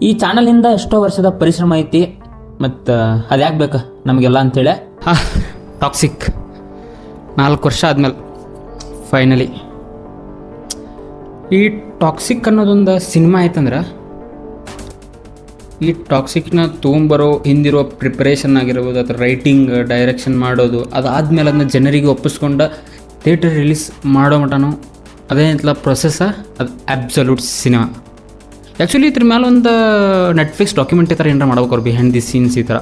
ಈ ಚಾನಲಿಂದ ಎಷ್ಟೋ ವರ್ಷದ ಪರಿಶ್ರಮ ಐತಿ, ಮತ್ತು ಅದು ಯಾಕೆ ಬೇಕು ನಮಗೆಲ್ಲ ಅಂತೇಳಿ. ಟಾಕ್ಸಿಕ್ 4 ವರ್ಷ ಆದ್ಮೇಲೆ ಫೈನಲಿ ಈ ಟಾಕ್ಸಿಕ್ ಅನ್ನೋದೊಂದು ಸಿನಿಮಾ ಆಯ್ತಂದ್ರೆ, ಈ ಟಾಕ್ಸಿಕ್ನ ತೊಗೊಂಬರೋ ಹಿಂದಿರೋ ಪ್ರಿಪ್ರೇಷನ್ ಆಗಿರ್ಬೋದು, ಅಥವಾ ರೈಟಿಂಗ್ ಡೈರೆಕ್ಷನ್ ಮಾಡೋದು, ಅದಾದಮೇಲೆ ಅದನ್ನ ಜನರಿಗೆ ಒಪ್ಪಿಸ್ಕೊಂಡು ಥಿಯೇಟರ್ ರಿಲೀಸ್ ಮಾಡೋ ಮಟನೂ ಅದೇನಿಲ್ಲ ಪ್ರೊಸೆಸ್ಸ, ಅದು ಅಬ್ಸಲ್ಯೂಟ್ ಸಿನಿಮಾ. ಆ್ಯಕ್ಚುಲಿ ಇದ್ರ ಮೇಲೆ ಒಂದು ನೆಟ್ಫ್ಲಿಕ್ಸ್ ಡಾಕ್ಯುಮೆಂಟ್ರಿ ಥರ ಏನಾರ ಮಾಡ್ಬೇಕು ಅವ್ರು, ಬಿಹೈಂಡ್ ದಿ ಸೀನ್ಸ್ ಈ ಥರ.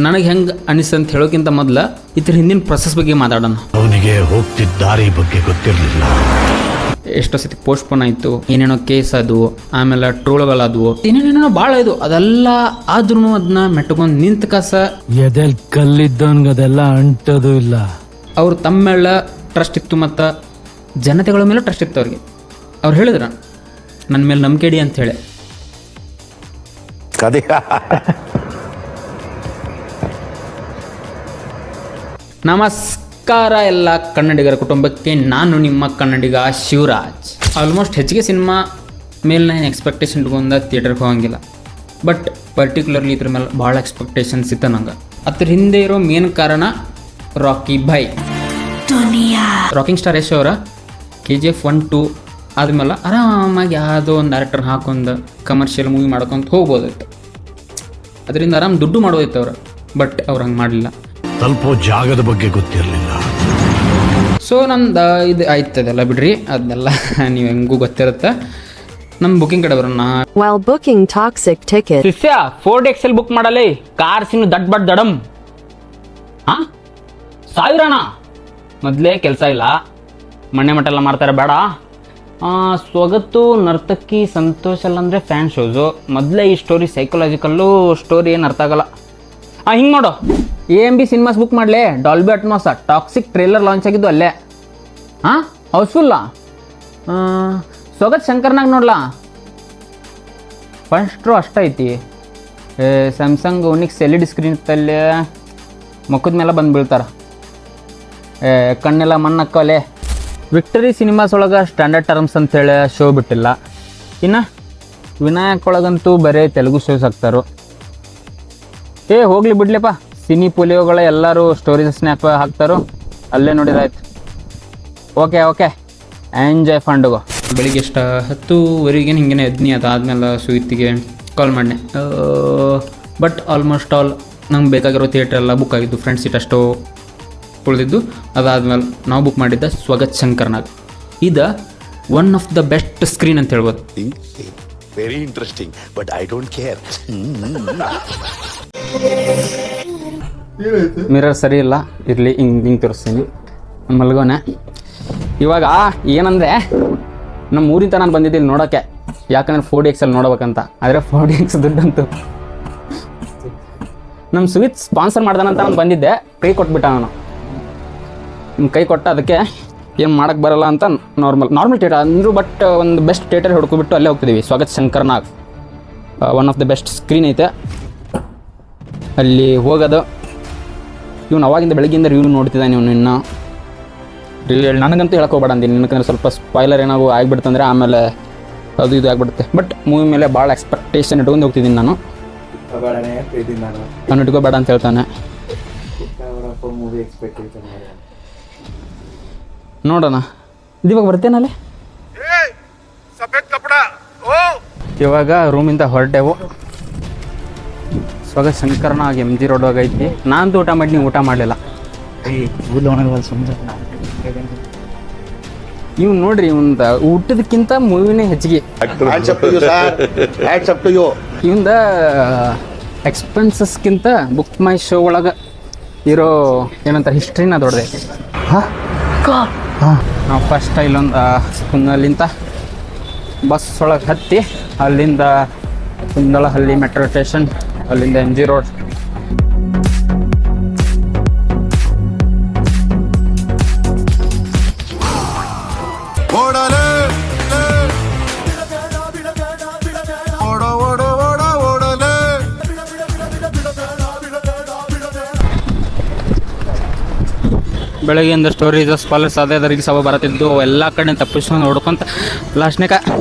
ನನಗೆ ಹೆಂಗೆ ಅನಿಸ್ತು ಅಂತ ಹೇಳೋಕ್ಕಿಂತ ಮೊದಲು ಇದ್ರ ಹಿಂದಿನ ಪ್ರೊಸೆಸ್ ಬಗ್ಗೆ ಮಾತಾಡೋಣ. ಅವನಿಗೆ ಹೋಗ್ತಿದ್ದ ದಾರಿ ಬಗ್ಗೆ ಗೊತ್ತಿರಲಿಲ್ಲ. ಎಷ್ಟೋ ಸತಿ ಪೋಸ್ಟ್ಪೋನ್ ಆಯಿತು, ಏನೇನೋ ಕೇಸ್ ಅದು, ಆಮೇಲೆ ಟ್ರೋಲ್ಗಳಾದವು, ಏನೇನೇನೋ ಭಾಳ ಇದು. ಅದೆಲ್ಲ ಆದ್ರೂ ಅದನ್ನ ಮೆಟ್ಕೊಂಡು ನಿಂತ ಕಾಸ ಎದೆಲ್ ಕಲ್ಲಿದ್ದವನ್ಗೆ ಅದೆಲ್ಲ ಅಂಟೋದು ಇಲ್ಲ. ಅವ್ರು ತಮ್ಮ ಮೇಲೆ ಟ್ರಸ್ಟ್ ಇತ್ತು ಮತ್ತು ಜನತೆಗಳ ಮೇಲೆ ಟ್ರಸ್ಟ್ ಇತ್ತು ಅವ್ರಿಗೆ. ಅವ್ರು ಹೇಳಿದ್ರು ನನ್ನ ಮೇಲೆ ನಂಬಿಕೆ ಇಡಿ ಅಂತ ಹೇಳಿ. ನಮಸ್ಕಾರ ಎಲ್ಲ ಕನ್ನಡಿಗರ ಕುಟುಂಬಕ್ಕೆ, ನಾನು ನಿಮ್ಮ ಕನ್ನಡಿಗ ಶಿವರಾಜ್. ಆಲ್ಮೋಸ್ಟ್ ಹೆಚ್ಚಿಗೆ ಸಿನಿಮಾ ಮೇಲೆ ನಾನು ಎಕ್ಸ್ಪೆಕ್ಟೇಷನ್ ಇಟ್ಕೊಂಡ ಥಿಯೇಟರ್ಗೆ ಹೋಗಂಗಿಲ್ಲ, ಬಟ್ ಪರ್ಟಿಕ್ಯುಲರ್ಲಿ ಇದ್ರ ಮೇಲೆ ಭಾಳ ಎಕ್ಸ್ಪೆಕ್ಟೇಷನ್ಸ್ ಇತ್ತು ನಂಗೆ. ಅದ್ರ ಹಿಂದೆ ಇರೋ ಮೇನ್ ಕಾರಣ ರಾಕಿ ಭಾಯ್, ರಾಕಿಂಗ್ ಸ್ಟಾರ್ ಯಶ್ ಅವರ KGF 1, 2 ಆದಮೇಲೆ ಆರಾಮಾಗಿ ಯಾವುದೋ ಒಂದು ಡೈರೆಕ್ಟರ್ ಹಾಕೊಂಡು ಕಮರ್ಷಿಯಲ್ ಮೂವಿ ಮಾಡ್ಕೊಂತ ಹೋಗ್ಬೋದಿತ್ತು. ಅದರಿಂದ ಆರಾಮ್ ದುಡ್ಡು ಮಾಡೋದಿತ್ತು ಅವರು, ಬಟ್ ಅವ್ರು ಹಂಗೆ ಮಾಡಲಿಲ್ಲ. ಸ್ವಲ್ಪ ಜಾಗದ ಬಗ್ಗೆ ಗೊತ್ತಿರಲಿಲ್ಲ. ಸೊ ನಂದು ಇದು ಆಯ್ತದೆಲ್ಲ ಬಿಡ್ರಿ, ಅದನ್ನೆಲ್ಲ ನೀವು ಹೆಂಗೂ ಗೊತ್ತಿರುತ್ತೆ. ನಮ್ಮ ಬುಕಿಂಗ್ ಕಡೆ ಬರೋಣ. While booking Toxic ticket, ಶಿಷ್ಯ 4DXL ಬುಕ್ ಮಾಡಲಿ, ಕಾರ್ ಸಿನ್ನು ದಡ್ ಬಡ್ ದಡಮ್. ಹಾಂ ಸಾವಿರಣ ಮೊದಲೇ ಕೆಲಸ ಇಲ್ಲ, ಮಣ್ಣೆ ಮಟ್ಟೆಲ್ಲ ಮಾಡ್ತಾರೆ ಬೇಡ. ಸ್ವಗತ್ತು ನರ್ತಕಿ ಸಂತೋಷ್ ಅಲ್ಲ ಅಂದರೆ ಫ್ಯಾನ್ ಶೋಸು. ಮೊದಲೇ ಈ ಸ್ಟೋರಿ ಸೈಕಲಾಜಿಕಲ್ಲು ಸ್ಟೋರಿ ಏನು ಅರ್ಥ ಆಗಲ್ಲ. ಹಿಂಗೆ ಮಾಡು, AMB ಸಿನಿಮಾಸ್ ಬುಕ್ ಮಾಡಲೇ, Dolby Atmos. Toxic trailer launch ಆಗಿದ್ದು ಅಲ್ಲೇ. ಹೌಸ್ಫುಲ್ಲಾ? ಸ್ವಗತ್ ಶಂಕರ್ನಾಗ ನೋಡ್ಲಾ, ಫಸ್ಟ್ ರೋ ಅಷ್ಟೈತಿ. ಸ್ಯಾಮ್ಸಂಗ್ ಒನಿಕ್ಸ್ LED ಸ್ಕ್ರೀನ್ ಇತ್ತಲ್ಲೇ, ಮುಖದ ಮೇಲೆ ಬಂದು ಬೀಳ್ತಾರೆ, ಕಣ್ಣೆಲ್ಲ ಮಣ್ಣಕ್ಕಲೆ. ವಿಕ್ಟರಿ ಸಿನಿಮಾಸ್ ಒಳಗೆ ಸ್ಟ್ಯಾಂಡರ್ಡ್ ಟರ್ಮ್ಸ್ ಅಂತೇಳಿ ಶೋ ಬಿಟ್ಟಿಲ್ಲ. ಇನ್ನು ವಿನಾಯಕ್ ಒಳಗಂತೂ ಬರೀ ತೆಲುಗು ಶೋಸ್ ಹಾಕ್ತಾರೋ. ಹೋಗ್ಲಿ ಬಿಡ್ಲಿಪ್ಪ, ಸಿನಿ ಪೋಲಿಯೋಗಳ ಎಲ್ಲರೂ ಸ್ಟೋರೀಸ್ ಸ್ನ್ಯಾಪ್ ಹಾಕ್ತಾರೋ, ಅಲ್ಲೇ ನೋಡಿದಾಯ್ತು. Okay enjoy ಫಂಡ್ಗೋ. ಬೆಳಿಗ್ಗೆ ಎಷ್ಟು 10:00 ಹಿಂಗೆ ಎದ್ನಿ. ಅದಾದಮೇಲೆ ಸುಯಿತಿಗೆ ಕಾಲ್ ಮಾಡಿದೆ. ಬಟ್ ಆಲ್ಮೋಸ್ಟ್ ಆಲ್ ನಮ್ಗೆ ಬೇಕಾಗಿರೋ ಥಿಯೇಟ್ರ್ ಎಲ್ಲ ಬುಕ್ ಆಗಿದ್ದು, ಫ್ರೆಂಡ್ ಸೀಟ್ ಅಷ್ಟೋ ಉಳಿದಿದ್ದು. ಅದಾದಮೇಲೆ ನಾವು ಬುಕ್ ಮಾಡಿದ್ದ ಸ್ವಗತ್ ಶಂಕರ್ನಾಗ್. ಇದು one of the best screen ಅಂತ ಹೇಳ್ಬೋದು. Very interesting, but I don't care. Mirror ಸರಿ ಇಲ್ಲ, ಇರಲಿ ಹಿಂಗೆ ತೋರಿಸ್ತೀನಿ. ಮಲ್ಗೋನೆ ಇವಾಗ. ಏನಂದರೆ ನಮ್ಮ ಊರಿಂದ ನಾನು ಬಂದಿದ್ದಿಲ್ಲ ನೋಡೋಕ್ಕೆ, ಯಾಕಂದ್ರೆ 4DXL ನೋಡ್ಬೇಕಂತ. ಆದರೆ 4DX ದುಡ್ಡಂತು ನಮ್ಮ ಸುವಿತ್ ಸ್ಪಾನ್ಸರ್ ಮಾಡ್ದಾನಂತ ನಾನು ಬಂದಿದ್ದೆ, ಕೈ ಕೊಟ್ಬಿಟ್ಟ ನಾನು. ಕೈ ಕೊಟ್ಟ, ಅದಕ್ಕೆ ಏನು ಮಾಡೋಕ್ಕೆ ಬರಲ್ಲ ಅಂತ ನಾರ್ಮಲ್ ಥಿಯೇಟರ್ ಅಂದರು. ಬಟ್ ಒಂದು ಬೆಸ್ಟ್ ಥಿಯೇಟರ್ ಹುಡ್ಕೊಬಿಟ್ಟು ಅಲ್ಲೇ ಹೋಗ್ತಿದ್ದೀವಿ, Swagath Shankarnag. One of the best screen ಐತೆ, ಅಲ್ಲಿ ಹೋಗೋದು. ಇವ್ನು ಅವಾಗಿಂದ ಬೆಳಗ್ಗೆಯಿಂದ ರಿವ್ಯೂ ನೋಡ್ತಿದ್ದಾನೆ. ಇವನು ಇನ್ನೂ ರಿವ್ಯೂ ನನಗಂತೂ ಹೇಳಕ್ಕೆ ಹೋಗ್ಬೇಡ ಅಂತೀನಿ, ನನಗಂದ್ರೆ ಸ್ವಲ್ಪ ಸ್ಪಾಯ್ಲರ್ ಏನಾಗೂ ಆಗಿಬಿಡ್ತಂದ್ರೆ ಆಮೇಲೆ ಅದು ಇದು ಆಗಿಬಿಡುತ್ತೆ. ಬಟ್ ಮೂವಿ ಮೇಲೆ ಭಾಳ ಎಕ್ಸ್ಪೆಕ್ಟೇಷನ್ ಇಟ್ಕೊಂಡು ಹೋಗ್ತಿದ್ದೀನಿ ನಾನು. ನಾನು ಇಟ್ಕೋಬೇಡ ಅಂತ ಹೇಳ್ತಾನೆ. ನೋಡೋಣ, ಇವಾಗ ಬರ್ತೇನಲ್ಲೇ. ಇವಾಗ ರೂಮಿಂದ ಹೊರಟೆವು. ಸ್ವಗತ್ ಶಂಕರ್ನಾಗ್ MG ರೋಡ್ ಐತಿ. ನಾನಂತೂ ಊಟ ಮಾಡಿ, ನೀವು ಊಟ ಮಾಡಲಿಲ್ಲ. ನೀವು ನೋಡ್ರಿ, ಒಂದು ಊಟದಕ್ಕಿಂತ ಮೂವಿನೇ ಹೆಚ್ಚಿಗೆ. ಇವಂದ ಎಕ್ಸ್ಪೆನ್ಸಸ್ಗಿಂತ ಬುಕ್ ಮೈ ಶೋ ಒಳಗೆ ಇರೋ ಏನಂತ ಹಿಸ್ಟ್ರಿನ ದೊಡ್ಡದೈತಿ. ನಾವು ಫಸ್ಟ್ ಇಲ್ಲೊಂದು ಅಲ್ಲಿಂದ ಬಸ್ ಒಳಗೆ ಹತ್ತಿ, ಅಲ್ಲಿಂದ ಕುಂದಳಹಳ್ಳಿ ಮೆಟ್ರೋ ಸ್ಟೇಷನ್, ಅಲ್ಲಿಂದ MG ರೋಡ್. ಬೆಳಗ್ಗೆಯಿಂದ ಸ್ಟೋರೀಸ್ ಸ್ಪಾಲರ್ಸ್ ಅದೇ ರೀಲ್ಸ್ ಅವ ಬರತ್ತಿದ್ದು, ಎಲ್ಲ ಕಡೆ ತಪ್ಪಿಸ್ಕೊಂಡು ನೋಡ್ಕೊಂತ ಲಾಸ್ಟ್ನೇಕ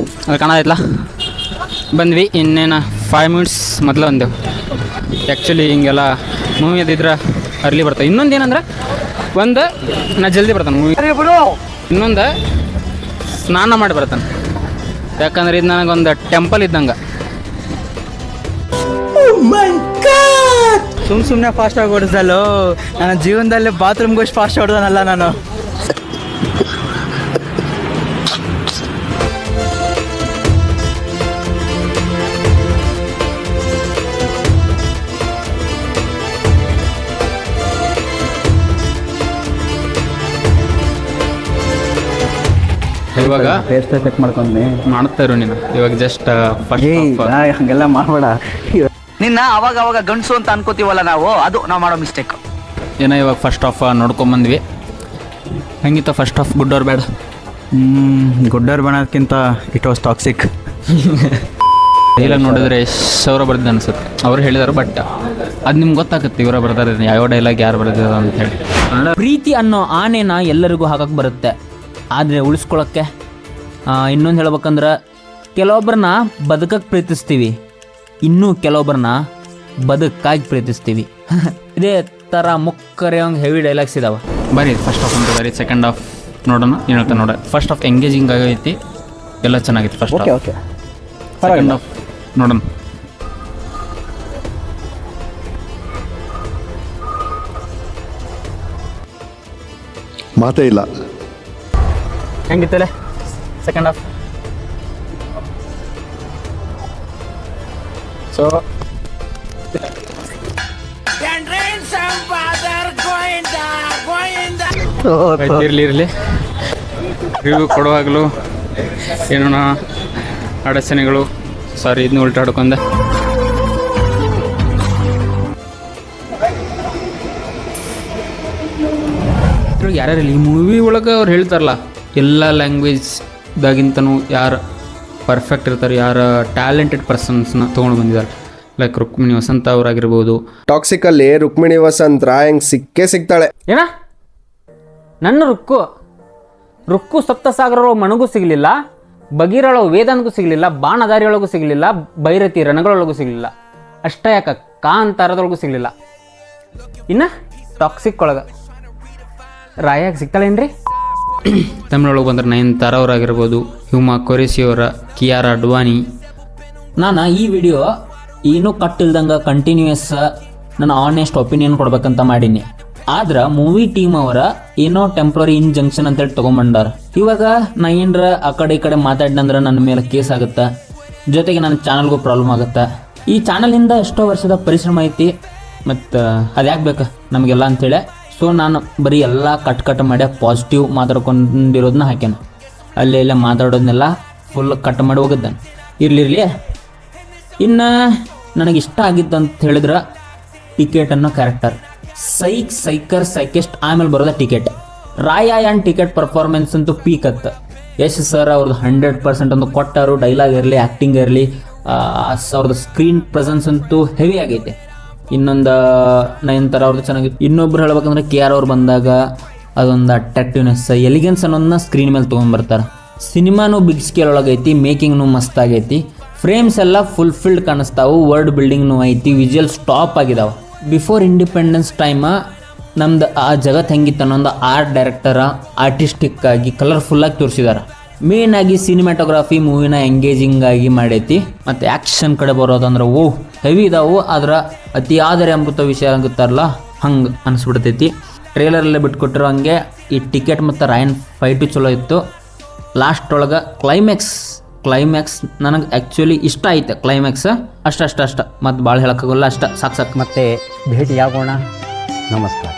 ಅದು ಕಾಣೋದಿಲ್ಲ. ಬಂದ್ವಿ ಇನ್ನೇನು 5 ಮಿನಿಟ್ಸ್ ಮೊದಲು ಅಂದೆವು. ಆ್ಯಕ್ಚುಲಿ ಹಿಂಗೆಲ್ಲ ಮೂವಿ ಅದಿದ್ರೆ ಅರ್ಲಿ ಬರ್ತಾವೆ. ಇನ್ನೊಂದು ಏನಂದ್ರೆ ಒಂದು ನಾ ಜಲ್ದಿ ಬರ್ತಾನೆ ಮೂವಿ, ಇನ್ನೊಂದು ಸ್ನಾನ ಮಾಡಿ ಬರ್ತಾನೆ. ಯಾಕಂದ್ರೆ ಇದು ನನಗೊಂದು ಟೆಂಪಲ್ ಇದ್ದಂಗೆ. ಸುಮ್ಮನೆ ಫಾಸ್ಟಾಗಿ ಓಡಿಸಲು ನನ್ನ ಜೀವನದಲ್ಲಿ ಬಾತ್ರೂಮ್ಗೆ ಅಷ್ಟು ಫಾಸ್ಟ್ ಹೊಡೆದನಲ್ಲ ನಾನು. ಇವಾಗ ಫೇಸ್ ಚೆಕ್ ಮಾಡ್ಕೊಂಡಿ ಮಾಡ್ತಾಯಿರು ನೀನು. ಇವಾಗ ಜಸ್ಟ್ ಹಂಗೆಲ್ಲ ಮಾಡಬೇಡ. ನಿನ್ನ ಅವಾಗ ಅವಾಗ ಗಂಡಸು ಅಂತ ಅನ್ಕೋತೀವಲ್ಲ ನಾವು, ಅದು ನಾವು ಮಾಡೋ ಮಿಸ್ಟೇಕ್. ಏನೋ ಇವಾಗ ಫಸ್ಟ್ ಆಫ್ ನೋಡ್ಕೊಂಬಂದ್ವಿ. ಹೆಂಗಿತ್ತ first half, good or bad? ಗುಡ್ಡರ್ ಬಣೋದಕ್ಕಿಂತ ಇಟ್ ವಾಸ್ ಟಾಕ್ಸಿಕ್. ಡೈಲಾಗ್ ನೋಡಿದ್ರೆ ಅವರ ಬರ್ದಿದ್ದು ಅನ್ಸುತ್ತೆ, ಅವ್ರು ಹೇಳಿದಾರೆ. ಬಟ್ ಅದು ನಿಮ್ಗೆ ಗೊತ್ತಾಗುತ್ತೆ ಇವರ ಬರ್ತಾರೆ ಯಾವ ಡೈಲಾಗ್ ಯಾರು ಬರ್ದಿದ ಅಂತ ಹೇಳಿ. ಪ್ರೀತಿ ಅನ್ನೋ ಆನೆನ ಎಲ್ಲರಿಗೂ ಹಾಕಕ್ಕೆ ಬರುತ್ತೆ, ಆದರೆ ಉಳಿಸ್ಕೊಳ್ಳೋಕ್ಕೆ ಇನ್ನೊಂದು ಹೇಳ್ಬೇಕಂದ್ರೆ ಕೆಲವೊಬ್ಬರನ್ನ ಬದುಕಕ್ಕೆ ಪ್ರೀತಿಸ್ತೀವಿ, ಇನ್ನೂ ಕೆಲವೊಬ್ಬರನ್ನ ಬದುಕಾಗಿ ಪ್ರೀತಿಸ್ತೀವಿ. ಇದೇ ಥರ ಮುಕ್ಕರೆಯಂಗೆ ಹೆವಿ ಡೈಲಾಗ್ಸ್ ಇದಾವೆ. ಬರೀ ಫಸ್ಟ್ ಆಫ್ ಅಂತ ಬರೀ ಸೆಕೆಂಡ್ ಆಫ್ ನೋಡೋಣ ಏನು ಹೇಳ್ತಾ ನೋಡ. ಫಸ್ಟ್ ಆಫ್ ಎಂಗೇಜಿಂಗ್ ಆಗೈತಿ, ಎಲ್ಲ ಚೆನ್ನಾಗಿತ್ತು. First of, okay second half ನೋಡೋಣ. ಮಾತೇ ಇಲ್ಲ. ಹೆಂಗಿತ್ತಲೆ ಸೆಕೆಂಡ್ ಆಫ್? ಸೊ ಇರಲಿ ರಿವ್ಯೂ ಕೊಡುವಾಗಲೂ ಏನೋ ಅಡಚಣೆಗಳು, ಸಾರಿ ಇದನ್ನ ಉಲ್ಟಾ ಹೊಡ್ಕೊಂಡೆ. ಯಾರ್ಯಾರಿಲ್ಲ ಈ ಮೂವಿ ಒಳಗೆ ಅವ್ರು ಹೇಳ್ತಾರಲ್ಲ, ಎಲ್ಲ ಲ್ಯಾಂಗ್ವೇಜ್ದಾಗಿಂತನೂ ಯಾರು ಪರ್ಫೆಕ್ಟ್ ಇರ್ತಾರೆ, ಯಾರು ಟ್ಯಾಲೆಂಟೆಡ್ ಪರ್ಸನ್ಸ್ನ ತೊಗೊಂಡು ಬಂದಿದ್ದಾರೆ. ಲೈಕ್ ರುಕ್ಮಿಣಿ ವಸಂತ ಅವರಾಗಿರ್ಬೋದು. ಟಾಕ್ಸಿಕಲ್ಲಿ ರುಕ್ಮಿಣಿ ವಸಂತ್ ರಾಯಂಗ್ ಸಿಕ್ಕೇ ಸಿಗ್ತಾಳೆ. ಏನ ನನ್ನ ರುಕ್ಕು ಸಪ್ತಸಾಗರ ಮಣಗೂ ಸಿಗಲಿಲ್ಲ, ಬಗೀರೊಳ ವೇದಾಂತಗೂ ಸಿಗಲಿಲ್ಲ, ಬಾಣದಾರಿಯೊಳಗೂ ಸಿಗಲಿಲ್ಲ, ಭೈರತಿ ರಣಗಳೊಳಗೂ ಸಿಗಲಿಲ್ಲ, ಅಷ್ಟೇ ಯಾಕ ಕಾಂತಾರದೊಳಗೂ ಸಿಗಲಿಲ್ಲ. ಇನ್ನು ಟಾಕ್ಸಿಕ್ ಒಳಗೆ ರಾಯಾಗಿ ಸಿಗ್ತಾಳೇನ್ರಿ? ತಮಿಳೊಳಗೆ ಬಂದ್ರೆ ನಯನತಾರ ಅವರಾಗಿರ್ಬೋದು, ಹ್ಯೂಮಾ ಕೊರೆಸಿ ಅವರ, ಕಿಯಾರಾ ಅಡ್ವಾನಿ. ನಾನು ಈ ವಿಡಿಯೋ ಏನೂ ಕಟ್ಟಿಲ್ದಂಗೆ ಕಂಟಿನ್ಯೂಯಸ್ ನನ್ನ ಆನೆಸ್ಟ್ ಒಪಿನಿಯನ್ ಕೊಡ್ಬೇಕಂತ ಮಾಡೀನಿ. ಆದ್ರೆ ಮೂವಿ ಟೀಮ್ ಅವರ ಏನೋ ಟೆಂಪ್ರರಿ ಇಂಜಂಕ್ಷನ್ ಅಂತೇಳಿ ತೊಗೊಂಬಂದಾರ. ಇವಾಗ ನಾ ಏನರ ಆ ಕಡೆ ಈ ಕಡೆ ಮಾತಾಡಿನಂದ್ರೆ ನನ್ನ ಮೇಲೆ ಕೇಸ್ ಆಗುತ್ತೆ, ಜೊತೆಗೆ ನನ್ನ ಚಾನಲ್ಗೂ ಪ್ರಾಬ್ಲಮ್ ಆಗುತ್ತೆ. ಈ ಚಾನಲಿಂದ ಎಷ್ಟೋ ವರ್ಷದ ಪರಿಶ್ರಮ ಐತಿ, ಮತ್ತು ಅದು ಯಾಕೆ ಬೇಕು ನಮಗೆಲ್ಲ ಅಂಥೇಳಿ. ಸೊ ನಾನು ಬರೀ ಎಲ್ಲ ಕಟ್ ಮಾಡಿ ಪಾಸಿಟಿವ್ ಮಾತಾಡ್ಕೊಂಡಿರೋದನ್ನ ಹಾಕ್ಯಾನ. ಅಲ್ಲೇ ಇಲ್ಲೇ ಮಾತಾಡೋದನ್ನೆಲ್ಲ ಫುಲ್ ಕಟ್ ಮಾಡಿ ಹೋಗಿದ್ದಾನೆ. ಇರಲಿ. ಇನ್ನು ನನಗಿಷ್ಟ ಆಗಿತ್ತು ಅಂತ ಹೇಳಿದ್ರೆ ಟಿಕೆಟ್ ಅನ್ನೋ ಕ್ಯಾರೆಕ್ಟರ್, ಸೈಕಿಸ್ಟ್ ಆಮೇಲೆ ಬರೋದ ticket. Raya and ticket performance ಅಂತೂ ಪೀಕ್ ಅತ್ತ. ಯಶ್ ಸರ್ ಅವ್ರದ್ದು 100% ಒಂದು ಕೊಟ್ಟಾರು. ಡೈಲಾಗ್ ಇರಲಿ, ಆ್ಯಕ್ಟಿಂಗ್ ಇರಲಿ, ಅವ್ರದ್ದು ಸ್ಕ್ರೀನ್ ಪ್ರೆಸೆನ್ಸ್ ಅಂತೂ ಹೆವಿ ಆಗೈತೆ. ಇನ್ನೊಂದು ನಯನತಾರ ಅವ್ರದ್ದು ಚೆನ್ನಾಗಿತ್ತು. ಇನ್ನೊಬ್ರು ಹೇಳ್ಬೇಕಂದ್ರೆ KR ಅವ್ರು ಬಂದಾಗ ಅದೊಂದು ಅಟ್ರಾಕ್ಟಿವ್ನೆಸ್, ಎಲಿಗೆನ್ಸ್ ಅನ್ನೋದನ್ನ ಸ್ಕ್ರೀನ್ ಮೇಲೆ ತೊಗೊಂಡ್ಬರ್ತಾರೆ. ಸಿನಿಮಾನು ಬಿಗ್ ಸ್ಕೇಲ್ ಒಳಗೈತಿ, ಮೇಕಿಂಗ್ನು ಮಸ್ತ್ ಆಗೈತಿ, ಫ್ರೇಮ್ಸ್ ಎಲ್ಲ ಫುಲ್ಫಿಲ್ಡ್ ಕಾಣಿಸ್ತಾವು, ವರ್ಡ್ ಬಿಲ್ಡಿಂಗ್ನು ಐತಿ, ವಿಜುವಲ್ಸ್ ಟಾಪ್ ಆಗಿದಾವೆ. ಬಿಫೋರ್ ಇಂಡಿಪೆಂಡೆನ್ಸ್ ಟೈಮ ನಮ್ದು ಆ ಜಗತ್ತು ಹೆಂಗಿತ್ತು ಅನ್ನೊಂದು ಆರ್ಟ್ ಡೈರೆಕ್ಟರ ಆರ್ಟಿಸ್ಟಿಕ್ ಆಗಿ ಕಲರ್ಫುಲ್ಲಾಗಿ ತೋರಿಸಿದಾರೆ. ಮೇನ್ ಆಗಿ ಸಿನಿಮಾಟೋಗ್ರಫಿ ಮೂವಿನ ಎಂಗೇಜಿಂಗ್ ಆಗಿ ಮಾಡೈತಿ. ಮತ್ತು ಆ್ಯಕ್ಷನ್ ಕಡೆ ಬರೋದಂದ್ರೆ ಹೆವಿ ಇದಾವು. ಆದ್ರೆ ಅತಿಯಾದರೆ ಅಮೃತ ವಿಷಯ ಆಗುತ್ತಾರಲ್ಲ ಹಂಗೆ ಅನಿಸ್ಬಿಡ್ತೈತಿ. ಟ್ರೇಲರಲ್ಲೇ ಬಿಟ್ಕೊಟ್ಟಿರೋ ಹಂಗೆ ಈ ಟಿಕೆಟ್ ಮತ್ತು ರಾಯನ್ ಫೈಟು ಚಲೋ ಇತ್ತು. ಲಾಸ್ಟ್ ಒಳಗೆ ಕ್ಲೈಮ್ಯಾಕ್ಸ್ ನನಗೆ ಆ್ಯಕ್ಚುಲಿ ಇಷ್ಟ ಆಯ್ತು. ಕ್ಲೈಮ್ಯಾಕ್ಸ್ ಅಷ್ಟ ಮತ್ತು ಭಾಳ ಹೇಳೋಕ್ಕಾಗಲ್ಲ, ಅಷ್ಟ ಸಾಕು. ಮತ್ತೆ ಭೇಟಿಯಾಗೋಣ. ನಮಸ್ಕಾರ.